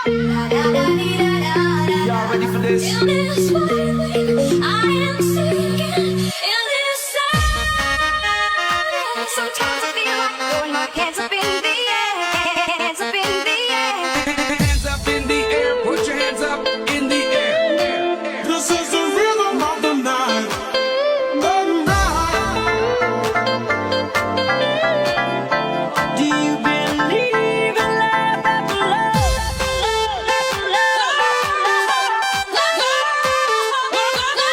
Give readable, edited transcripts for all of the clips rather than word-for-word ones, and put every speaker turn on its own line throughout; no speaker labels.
Y'all ready for this?
In this feeling, I am sinking in this silence. Sometimes I feel like throwing my hands up in the air, hands up in the air.
Hands up in the air, put your hands up in the air.
This is the rhythm of the night.
Do you believe in love after love?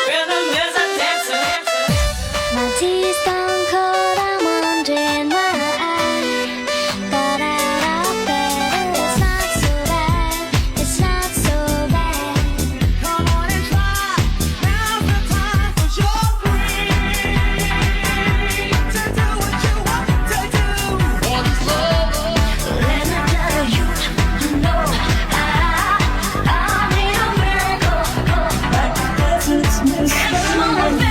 Rhythm is a dancer.
My tea's gone cold, I'm wondering why. Got out of bed, it's not so bad, it's not so bad.
Come on and try. Now's the time for your brain to do what you want to do.
What is love? Let me tell you, you know I need a miracle, like the desert's mist. Come on, baby.